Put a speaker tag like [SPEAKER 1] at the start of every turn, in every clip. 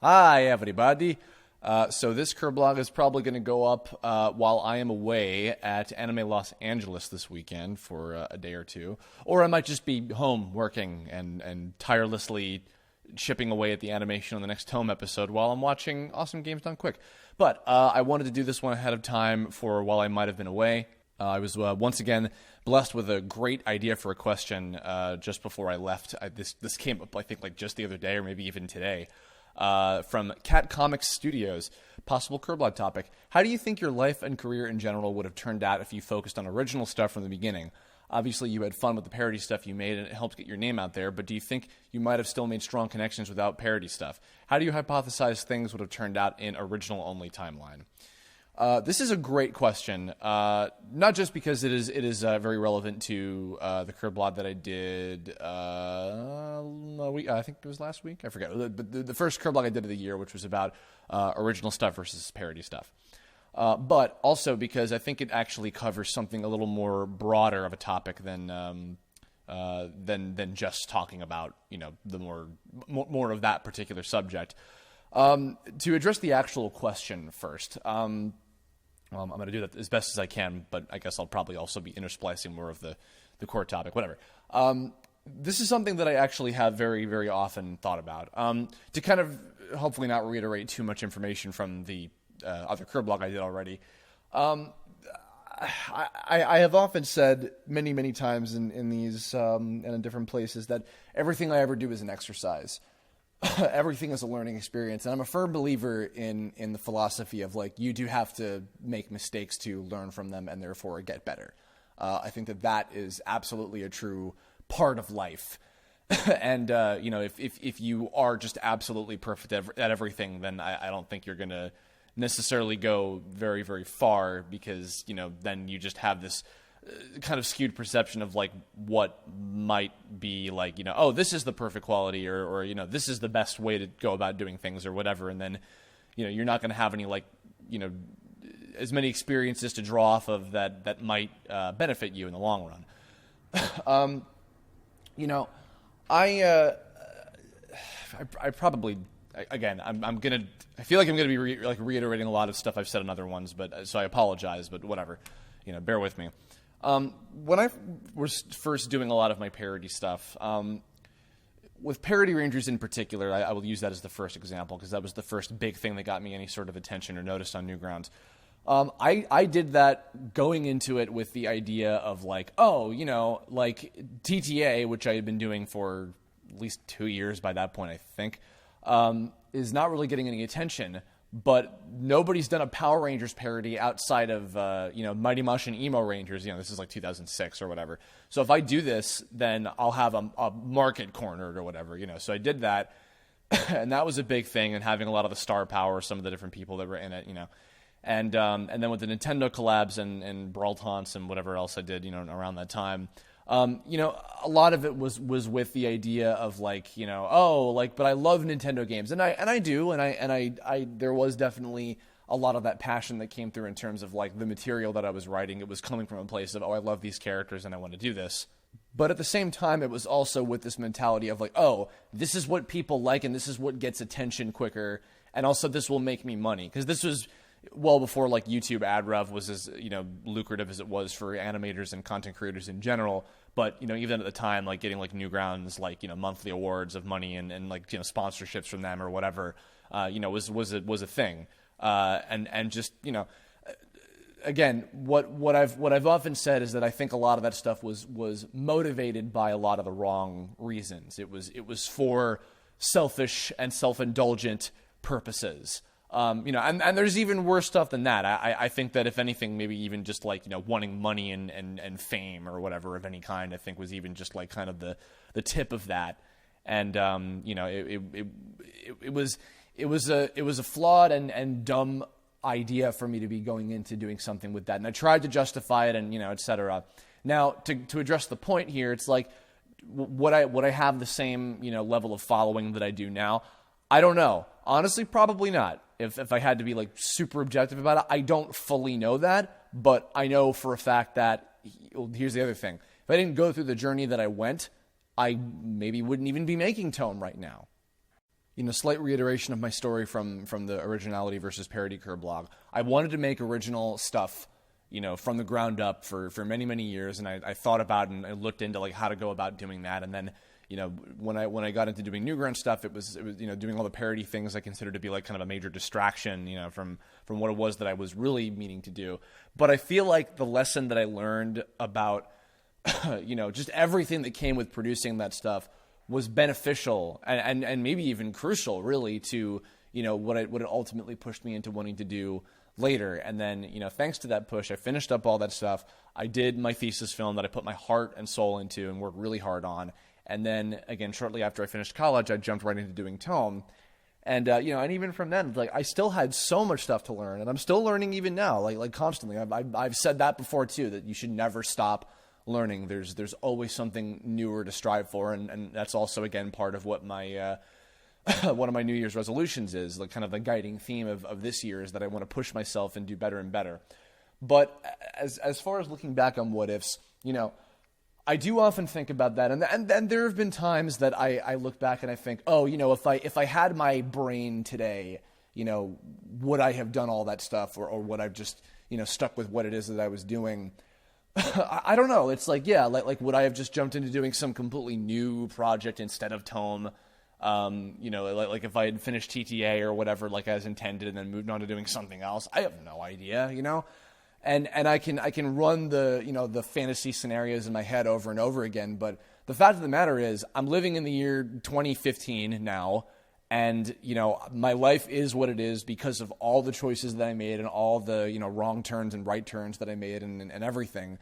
[SPEAKER 1] Hi, everybody. So this Kirblog is probably going to go up while I am away at Anime Los Angeles this weekend for a day or two. Or I might just be home working and tirelessly chipping away at the animation on the next Tome episode while I'm watching Awesome Games Done Quick. But I wanted to do this one ahead of time for while I might have been away. I was once again blessed with a great idea for a question just before I left. This came up, I think, like just the other day or maybe even today. From catcomixzstudios, possible Kirblog topic. How do you think your life and career in general would have turned out if you focused on original stuff from the beginning? Obviously, you had fun with the parody stuff you made, and it helped get your name out there, but do you think you might have still made strong connections without parody stuff? How do you hypothesize things would have turned out in original-only timeline? This is a great question, not just because it is very relevant to the Kirblog that I did I think it was last week, I forget, but the first Kirblog I did of the year, which was about original stuff versus parody stuff. But also because I think it actually covers something a little more broader of a topic than just talking about, you know, the more of that particular subject. To address the actual question first, I'm going to do that as best as I can, but I guess I'll probably also be intersplicing more of the core topic, whatever. This is something that I actually have very, very often thought about. To kind of hopefully not reiterate too much information from the other Kirblog I did already. I have often said many, many times in these and in different places that everything I ever do is an exercise. Everything is a learning experience, and I'm a firm believer in the philosophy of, like, you do have to make mistakes to learn from them and therefore get better. I think that is absolutely a true part of life. And you know, if you are just absolutely perfect at everything, then I don't think you're gonna necessarily go very, very far, because, you know, then you just have this kind of skewed perception of, like, what might be, like, you know, oh, this is the perfect quality, or you know, this is the best way to go about doing things, or whatever. And then, you know, you're not going to have any, like, you know, as many experiences to draw off of that might benefit you in the long run. You know, I probably, again, I feel like I'm gonna be reiterating a lot of stuff I've said in other ones, but so I apologize, but whatever, you know, bear with me. When I was first doing a lot of my parody stuff, with Parody Rangers in particular, I will use that as the first example, because that was the first big thing that got me any sort of attention or noticed on Newgrounds. I did that going into it with the idea of, like, oh, you know, like TTA, which I had been doing for at least 2 years by that point, I think, is not really getting any attention. But nobody's done a Power Rangers parody outside of, you know, Mighty Mushroom Emo Rangers. You know, this is like 2006 or whatever. So if I do this, then I'll have a market cornered or whatever, you know. So I did that, and that was a big thing, and having a lot of the star power, some of the different people that were in it, you know. And then with the Nintendo collabs and Brawl Taunts and whatever else I did, you know, around that time, you know, a lot of it was with the idea of, like, you know, oh, like, but I love Nintendo games, and I do, and I there was definitely a lot of that passion that came through in terms of, like, the material that I was writing. It was coming from a place of, oh, I love these characters and I want to do this. But at the same time, it was also with this mentality of, like, oh, this is what people like and this is what gets attention quicker, and also this will make me money, because this was well before, like, YouTube ad rev was as, you know, lucrative as it was for animators and content creators in general. But, you know, even at the time, like, getting, like, Newgrounds, like, you know, monthly awards of money and like, you know, sponsorships from them or whatever, you know, was a thing. And just, you know, again, what I've often said is that I think a lot of that stuff was motivated by a lot of the wrong reasons. It was for selfish and self-indulgent purposes. You know, and there's even worse stuff than that. I think that if anything, maybe even just, like, you know, wanting money and fame or whatever of any kind, I think was even just, like, kind of the tip of that. And you know, it was a flawed and dumb idea for me to be going into doing something with that. And I tried to justify it, and, you know, etc. Now, to address the point here, it's like, would I have the same, you know, level of following that I do now? I don't know. Honestly, probably not. If I had to be, like, super objective about it, I don't fully know that, but I know for a fact that, here's the other thing. If I didn't go through the journey that I went, I maybe wouldn't even be making Tome right now. slight reiteration of my story from the originality versus parody Kirblog. I wanted to make original stuff, from the ground up for many, many years, and I thought about and I looked into like how to go about doing that, and then when I got into doing Newgrounds stuff, it was doing all the parody things I considered to be like kind of a major distraction, from what it was that I was really meaning to do. But I feel like the lesson that I learned about just everything that came with producing that stuff was beneficial and maybe even crucial, really, to what it ultimately pushed me into wanting to do later. And then thanks to that push, I finished up all that stuff. I did my thesis film that I put my heart and soul into and worked really hard on. And then again, shortly after I finished college, I jumped right into doing tome. And and even from then, like, I still had so much stuff to learn, and I'm still learning even now, like constantly. I've said that before too, that you should never stop learning. There's always something newer to strive for, and that's also again part of what my one of my New Year's resolutions is. Like, kind of the guiding theme of this year is that I want to push myself and do better and better. But as far as looking back on What-Ifs, I do often think about that, and there have been times that I look back and I think, oh, if I had my brain today, would I have done all that stuff, or would I have just stuck with what it is that I was doing? I don't know. It's like, yeah, like would I have just jumped into doing some completely new project instead of tome? Like if I had finished TTA or whatever, like as intended, and then moved on to doing something else. I have no idea, And I can run the fantasy scenarios in my head over and over again, but the fact of the matter is I'm living in the year 2015 now, and my life is what it is because of all the choices that I made and all the wrong turns and right turns that I made and everything.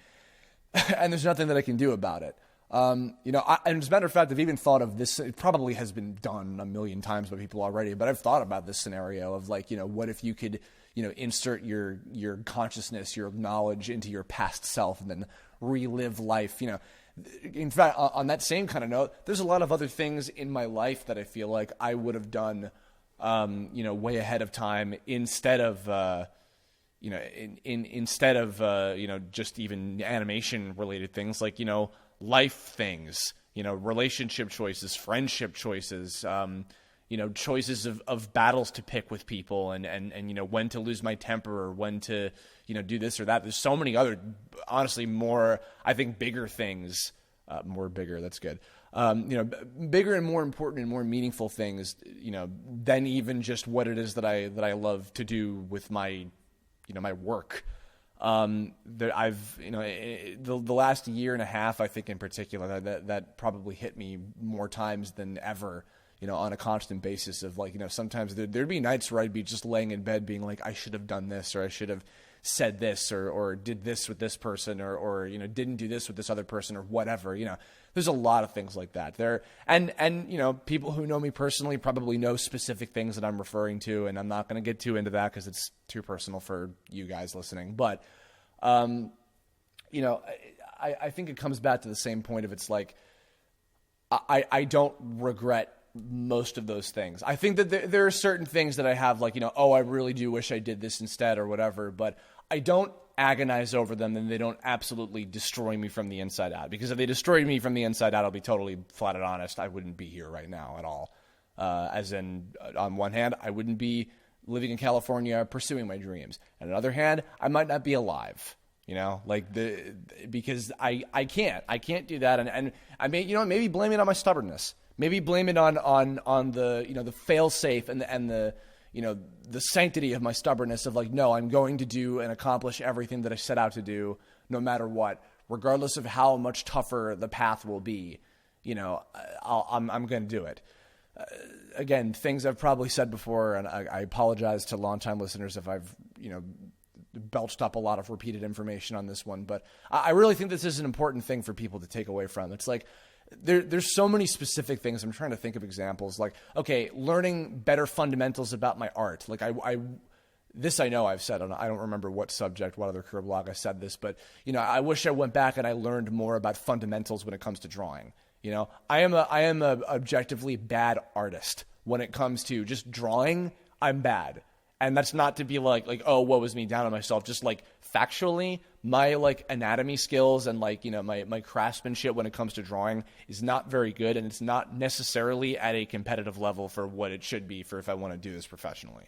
[SPEAKER 1] And there's nothing that I can do about it. And as a matter of fact, I've even thought of this. It probably has been done a million times by people already, but I've thought about this scenario of like, what if you could insert your consciousness, your knowledge into your past self and then relive life. In fact, on that same kind of note, there's a lot of other things in my life that I feel like I would have done, way ahead of time instead of, instead of, just even animation related things like, life things, relationship choices, friendship choices, choices of battles to pick with people and when to lose my temper or when to, do this or that. There's so many other, honestly, more, I think, bigger things, that's good. Bigger and more important and more meaningful things, than even just what it is that I love to do with my, my work. The last year and a half, I think in particular, that probably hit me more times than ever, on a constant basis of like, sometimes there'd be nights where I'd be just laying in bed being like, I should have done this, or I should have said this, or did this with this person, or didn't do this with this other person, or whatever. There's a lot of things like that there. And people who know me personally probably know specific things that I'm referring to, and I'm not going to get too into that because it's too personal for you guys listening. But, I think it comes back to the same point of it's like, I don't regret most of those things. I think that there are certain things that I have like, I really do wish I did this instead or whatever, but I don't agonize over them, and they don't absolutely destroy me from the inside out. Because if they destroyed me from the inside out, I'll be totally flat and honest, I wouldn't be here right now at all. As in, on one hand, I wouldn't be living in California pursuing my dreams. On the other hand, I might not be alive. Because I can't do that. And I may, maybe blame it on my stubbornness. Maybe blame it on the, the fail safe and the, the sanctity of my stubbornness of like, no, I'm going to do and accomplish everything that I set out to do no matter what, regardless of how much tougher the path will be. I'm going to do it. Again, things I've probably said before, and I apologize to longtime listeners if I've, belched up a lot of repeated information on this one, but I really think this is an important thing for people to take away from. It's like, there's so many specific things. I'm trying to think of examples like, okay, learning better fundamentals about my art. Like this I know I've said, I don't remember what subject, what other Kirblog I said this, but I wish I went back and I learned more about fundamentals when it comes to drawing. I am a objectively bad artist when it comes to just drawing. I'm bad. And that's not to be like, oh, woe is me, down on myself. Just like factually, my like anatomy skills and like, my craftsmanship when it comes to drawing is not very good. And it's not necessarily at a competitive level for what it should be for if I want to do this professionally.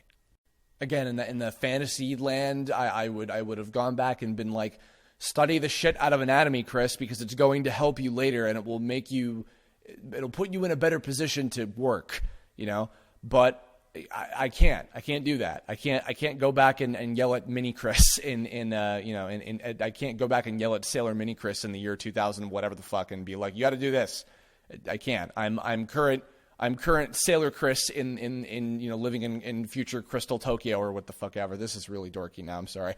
[SPEAKER 1] Again, in the fantasy land, I would have gone back and been like, study the shit out of anatomy, Chris, because it's going to help you later and it'll put you in a better position to work, but I can't do that. I can't go back and yell at Mini Chris I can't go back and yell at Sailor Mini Chris in the year 2000, whatever the fuck, and be like, you got to do this. I can't. I'm current Sailor Chris in living in future Crystal Tokyo or what the fuck ever. This is really dorky now. I'm sorry.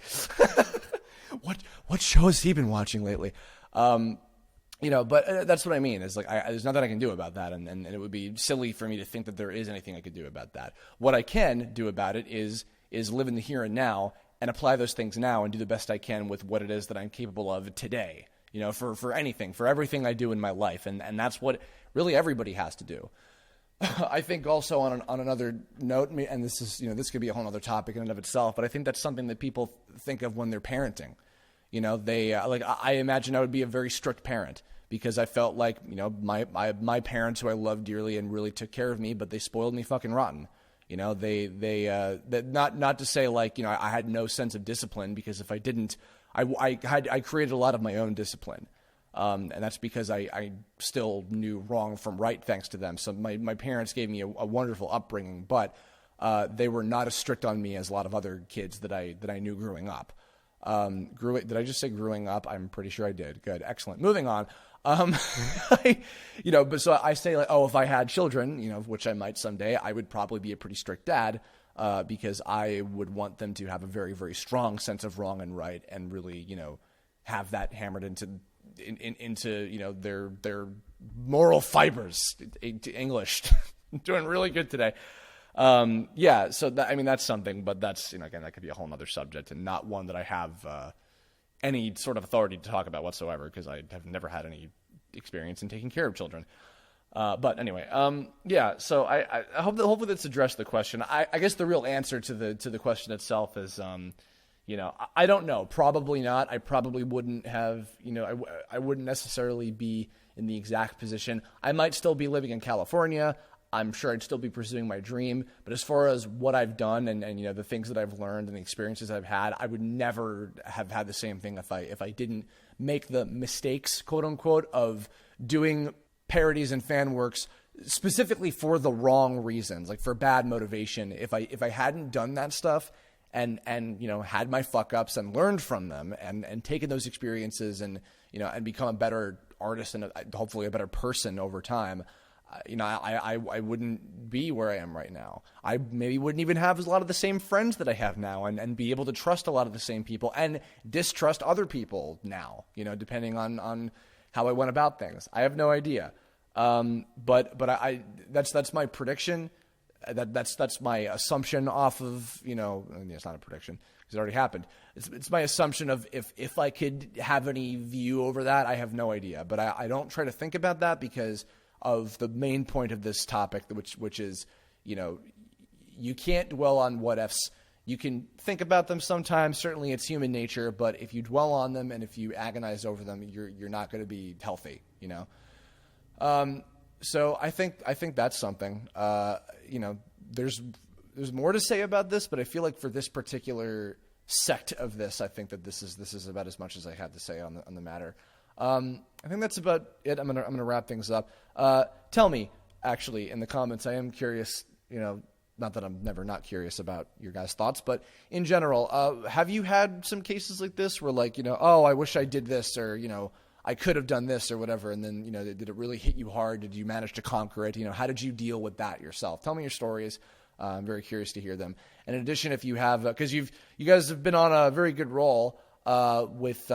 [SPEAKER 1] What show has he been watching lately? But that's what I mean. Is like there's nothing I can do about that, and it would be silly for me to think that there is anything I could do about that. What I can do about it is live in the here and now and apply those things now and do the best I can with what it is that I'm capable of today. For anything, for everything I do in my life, and that's what really everybody has to do. I think also on another note, and this is this could be a whole other topic in and of itself, but I think that's something that people think of when they're parenting. I imagine I would be a very strict parent because I felt like, my parents who I loved dearly and really took care of me, but they spoiled me fucking rotten. Not to say like, I had no sense of discipline, because if I didn't, I created a lot of my own discipline. And that's because I still knew wrong from right thanks to them. So my parents gave me a wonderful upbringing, but they were not as strict on me as a lot of other kids that I knew growing up. Did I just say growing up? I'm pretty sure I did. Good. Excellent. Moving on. But so I say like, if I had children, which I might someday, I would probably be a pretty strict dad, because I would want them to have a very, very strong sense of wrong and right and really, have that hammered into their moral fibers. English. Doing really good today. So that's something, but that's, again, that could be a whole nother subject and not one that I have, any sort of authority to talk about whatsoever, because I have never had any experience in taking care of children. But anyway, so I hope that hopefully that's addressed the question. I guess the real answer to the question itself is, I don't know, probably not. I probably wouldn't have, I wouldn't necessarily be in the exact position. I might still be living in California. I'm sure I'd still be pursuing my dream, but as far as what I've done and the things that I've learned and the experiences I've had, I would never have had the same thing if I didn't make the mistakes, quote unquote, of doing parodies and fan works specifically for the wrong reasons, like for bad motivation. If I hadn't done that stuff and had my fuck ups and learned from them and taken those experiences and become a better artist and hopefully a better person over time, I wouldn't be where I am right now. I maybe wouldn't even have a lot of the same friends that I have now and be able to trust a lot of the same people and distrust other people now, depending on how I went about things. I have no idea. But that's my prediction. That's my assumption off of, it's not a prediction because it already happened. It's my assumption of if I could have any view over that, I have no idea. But I don't try to think about that because of the main point of this topic, which is, you can't dwell on what-ifs. You can think about them sometimes. Certainly it's human nature, but if you dwell on them and if you agonize over them, you're not going to be healthy, So I think that's something, there's more to say about this, but I feel like for this particular sect of this, I think that this is about as much as I had to say on the matter. I think that's about it. I'm gonna wrap things up. Tell me, actually, in the comments, I am curious, not that I'm never not curious about your guys' thoughts, but in general, have you had some cases like this where like, I wish I did this, or, I could have done this or whatever, and then, did it really hit you hard? Did you manage to conquer it? How did you deal with that yourself? Tell me your stories. I'm very curious to hear them. And in addition, if you have, because you guys have been on a very good roll with,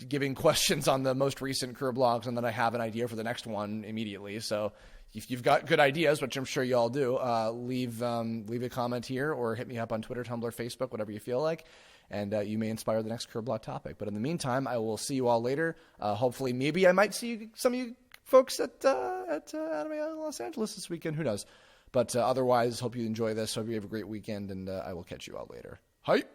[SPEAKER 1] giving questions on the most recent Kirblogs, and then I have an idea for the next one immediately. So if you've got good ideas, which I'm sure you all do, leave a comment here or hit me up on Twitter, Tumblr, Facebook, whatever you feel like. And you may inspire the next Kirblog topic. But in the meantime, I will see you all later. Hopefully, maybe I might see some of you folks at Anime Los Angeles this weekend. Who knows?
[SPEAKER 2] But otherwise, hope you enjoy this. Hope you have a great weekend, and I will catch you all later. Hype!